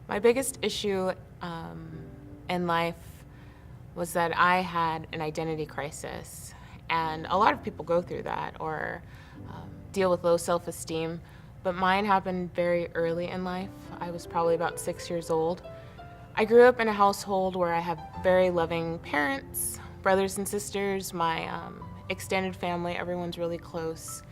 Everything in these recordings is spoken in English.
My biggest issue in life was that I had an identity crisis, and a lot of people go through that or deal with low self-esteem, but mine happened very early in life. I was probably about 6 years old. I grew up in a household where I have very loving parents, brothers and sisters, my extended family, everyone's really close,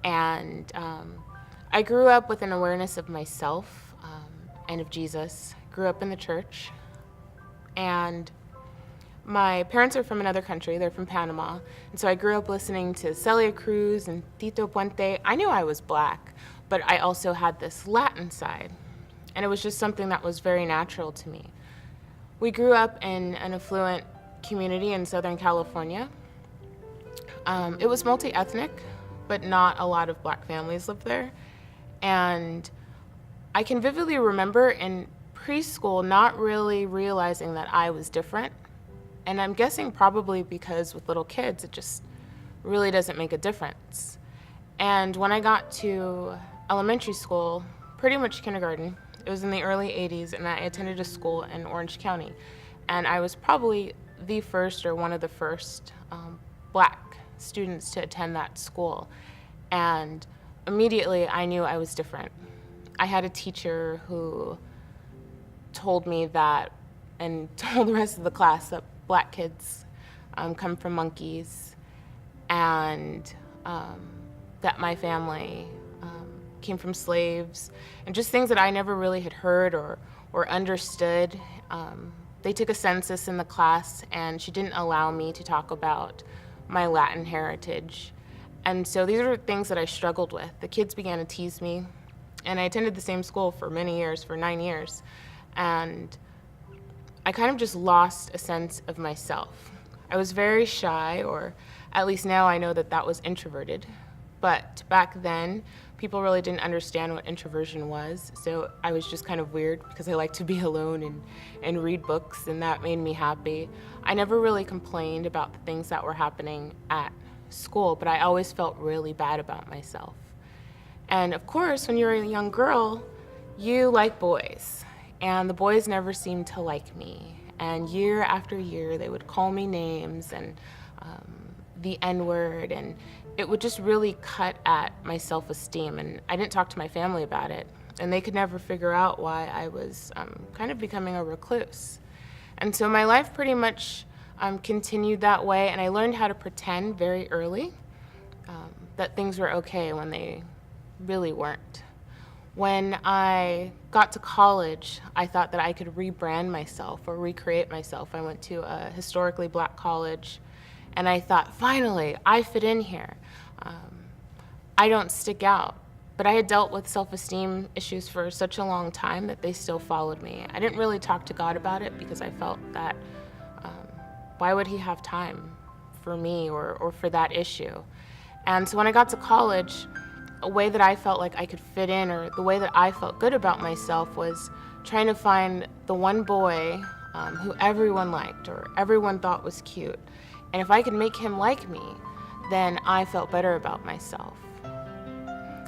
and I grew up with an awareness of myself and of Jesus. Grew up in the church, and my parents are from another country. They're from Panama, and so I grew up listening to Celia Cruz and Tito Puente. I knew I was Black, but I also had this Latin side, and it was just something that was very natural to me. We grew up in an affluent community in Southern California. It was multi-ethnic, but not a lot of Black families lived there, and I can vividly remember in preschool not really realizing that I was different. And I'm guessing probably because with little kids, it just really doesn't make a difference. And when I got to elementary school, pretty much kindergarten, it was in the early 80s, and I attended a school in Orange County. And I was probably the first or one of the first Black students to attend that school. And immediately I knew I was different. I had a teacher who told me that, and told the rest of the class, that Black kids come from monkeys, and that my family came from slaves, and just things that I never really had heard or understood. They took a census in the class, and she didn't allow me to talk about my Latin heritage. And so these are things that I struggled with. The kids began to tease me, and I attended the same school for many years, for 9 years, and I kind of just lost a sense of myself. I was very shy, or at least now I know that that was introverted, but back then people really didn't understand what introversion was, so I was just kind of weird because I like to be alone and read books, and that made me happy. I never really complained about the things that were happening at school, but I always felt really bad about myself. And of course, when you're a young girl, you like boys, and the boys never seemed to like me. And year after year, they would call me names and the N-word, and it would just really cut at my self-esteem. And I didn't talk to my family about it, and they could never figure out why I was kind of becoming a recluse. And so my life pretty much continued that way, and I learned how to pretend very early that things were okay when they really weren't. When I got to college, I thought that I could rebrand myself or recreate myself. I went to a historically Black college, and I thought, finally, I fit in here. I don't stick out. But I had dealt with self-esteem issues for such a long time that they still followed me. I didn't really talk to God about it because I felt that why would he have time for me or for that issue? And so when I got to college, a way that I felt like I could fit in, or the way that I felt good about myself, was trying to find the one boy who everyone liked or everyone thought was cute. And if I could make him like me, then I felt better about myself.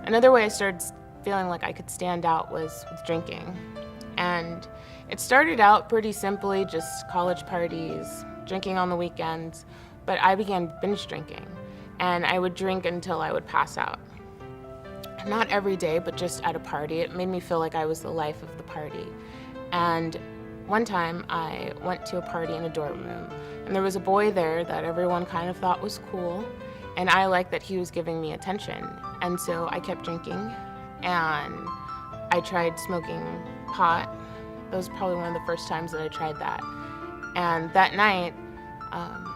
Another way I started feeling like I could stand out was with drinking. And it started out pretty simply, just college parties, drinking on the weekends, but I began binge drinking, and I would drink until I would pass out. Not every day, but just at a party. It made me feel like I was the life of the party. And one time I went to a party in a dorm room, and there was a boy there that everyone kind of thought was cool, and I liked that he was giving me attention. And so I kept drinking, and I tried smoking pot. That was probably one of the first times that I tried that. And that night,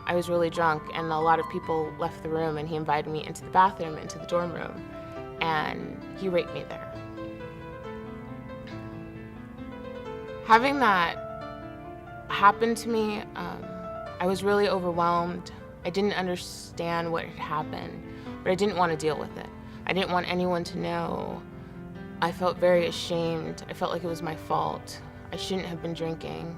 I was really drunk, and a lot of people left the room, and he invited me into the bathroom, into the dorm room, and he raped me there. Having that happen to me, I was really overwhelmed. I didn't understand what had happened, but I didn't want to deal with it. I didn't want anyone to know. I felt very ashamed. I felt like it was my fault. I shouldn't have been drinking.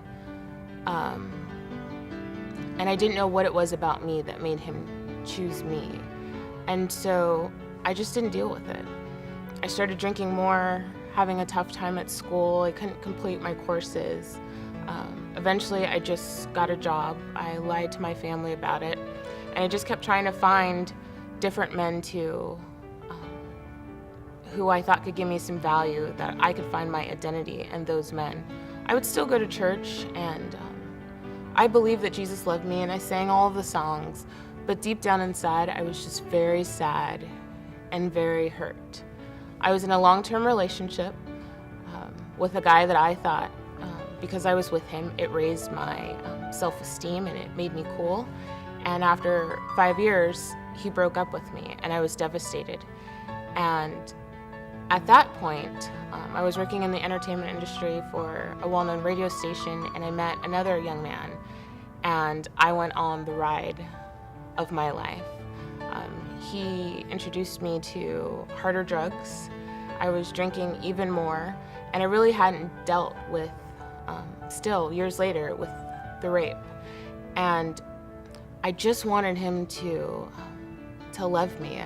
And I didn't know what it was about me that made him choose me. And so I just didn't deal with it. I started drinking more, having a tough time at school. I couldn't complete my courses. Eventually, I just got a job. I lied to my family about it. And I just kept trying to find different men who I thought could give me some value, that I could find my identity in those men. I would still go to church, and I believed that Jesus loved me, and I sang all of the songs. But deep down inside, I was just very sad and very hurt. I was in a long-term relationship with a guy that I thought, because I was with him, it raised my self-esteem and it made me cool. And after 5 years, he broke up with me, and I was devastated. And at that point, I was working in the entertainment industry for a well-known radio station, and I met another young man, and I went on the ride of my life. He introduced me to harder drugs. I was drinking even more, and I really hadn't dealt with, still years later, with the rape. And I just wanted him to love me.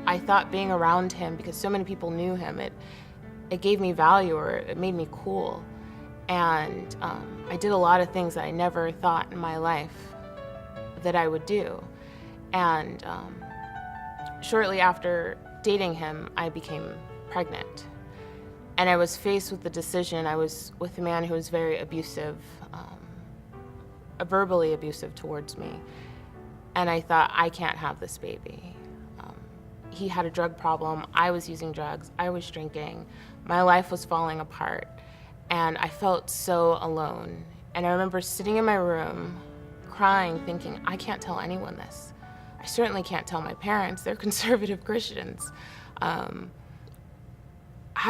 I thought being around him, because so many people knew him, it gave me value, or it made me cool. And I did a lot of things that I never thought in my life that I would do. And shortly after dating him, I became pregnant. And I was faced with the decision. I was with a man who was very abusive, verbally abusive towards me. And I thought, I can't have this baby. He had a drug problem. I was using drugs. I was drinking. My life was falling apart. And I felt so alone. And I remember sitting in my room, crying, thinking, I can't tell anyone this. I certainly can't tell my parents. They're conservative Christians. How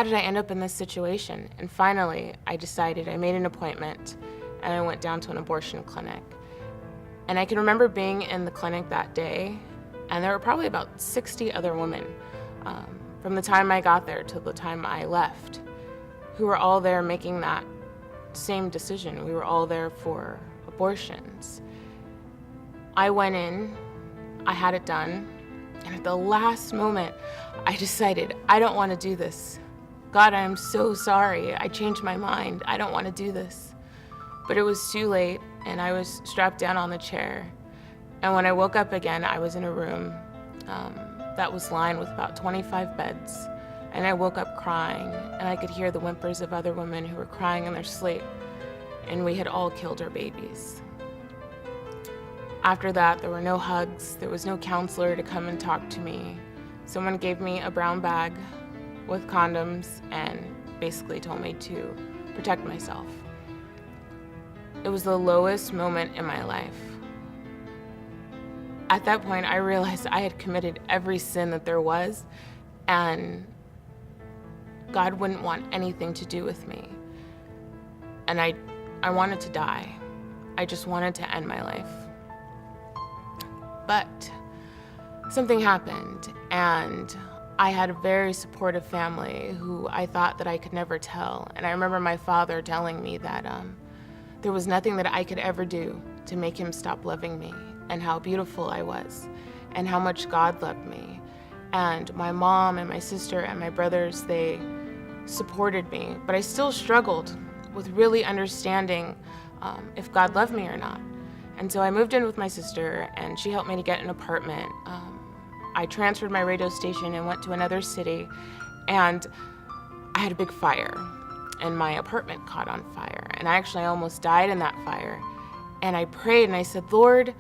did I end up in this situation? And finally, I decided, I made an appointment, and I went down to an abortion clinic. And I can remember being in the clinic that day, and there were probably about 60 other women from the time I got there to the time I left, who were all there making that same decision. We were all there for abortions. I went in, I had it done, and at the last moment, I decided, I don't want to do this. God, I am so sorry. I changed my mind. I don't want to do this. But it was too late, and I was strapped down on the chair. And when I woke up again, I was in a room that was lined with about 25 beds. And I woke up crying, and I could hear the whimpers of other women who were crying in their sleep. And we had all killed our babies. After that, there were no hugs. There was no counselor to come and talk to me. Someone gave me a brown bag with condoms and basically told me to protect myself. It was the lowest moment in my life. At that point, I realized I had committed every sin that there was, and God wouldn't want anything to do with me. And I wanted to die. I just wanted to end my life. But something happened, and I had a very supportive family who I thought that I could never tell. And I remember my father telling me that there was nothing that I could ever do to make him stop loving me, and how beautiful I was, and how much God loved me. And my mom and my sister and my brothers, they supported me, but I still struggled with really understanding if God loved me or not. And so I moved in with my sister, and she helped me to get an apartment. I transferred my radio station and went to another city, and I had a big fire, and my apartment caught on fire, and I actually almost died in that fire. And I prayed, and I said, Lord,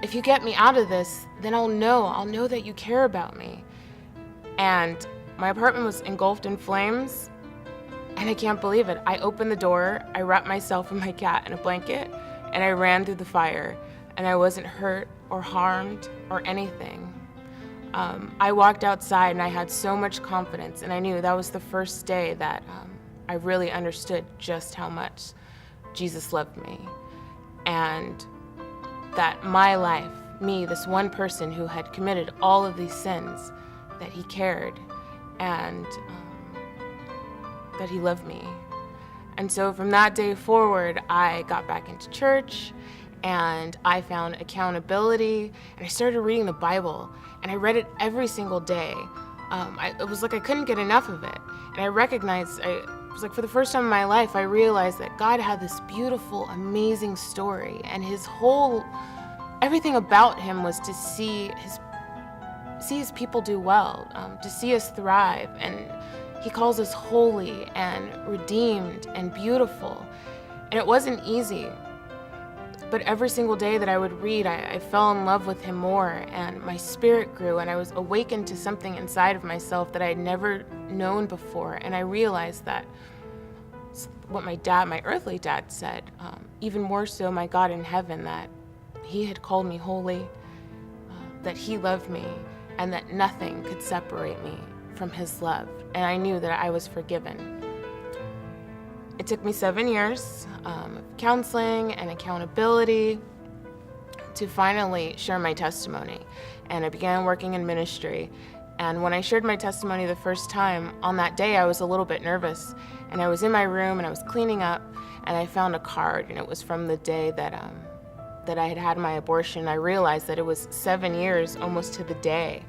if you get me out of this, then I'll know that you care about me. And my apartment was engulfed in flames, and I can't believe it. I opened the door, I wrapped myself and my cat in a blanket, and I ran through the fire, and I wasn't hurt or harmed or anything. I walked outside, and I had so much confidence, and I knew that was the first day that I really understood just how much Jesus loved me, and that my life, me, this one person who had committed all of these sins, that he cared, and that he loved me. And so from that day forward, I got back into church, and I found accountability, and I started reading the Bible, and I read it every single day. It was like I couldn't get enough of it, and I recognized, it was like for the first time in my life, I realized that God had this beautiful, amazing story, and everything about him was to see his people do well, to see us thrive, and he calls us holy and redeemed and beautiful. And it wasn't easy, but every single day that I would read, I fell in love with him more, and my spirit grew, and I was awakened to something inside of myself that I had never known before. And I realized that what my earthly dad said, even more so my God in heaven, that he had called me holy, that he loved me, and that nothing could separate me from his love. And I knew that I was forgiven. It took me 7 years of counseling and accountability to finally share my testimony. And I began working in ministry. And when I shared my testimony the first time, on that day I was a little bit nervous. And I was in my room and I was cleaning up, and I found a card, and it was from the day that I had had my abortion. I realized that it was 7 years, almost to the day,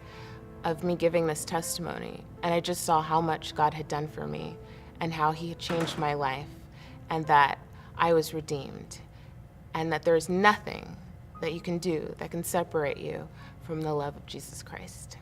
of me giving this testimony. And I just saw how much God had done for me and how he had changed my life, and that I was redeemed, and that there's nothing that you can do that can separate you from the love of Jesus Christ.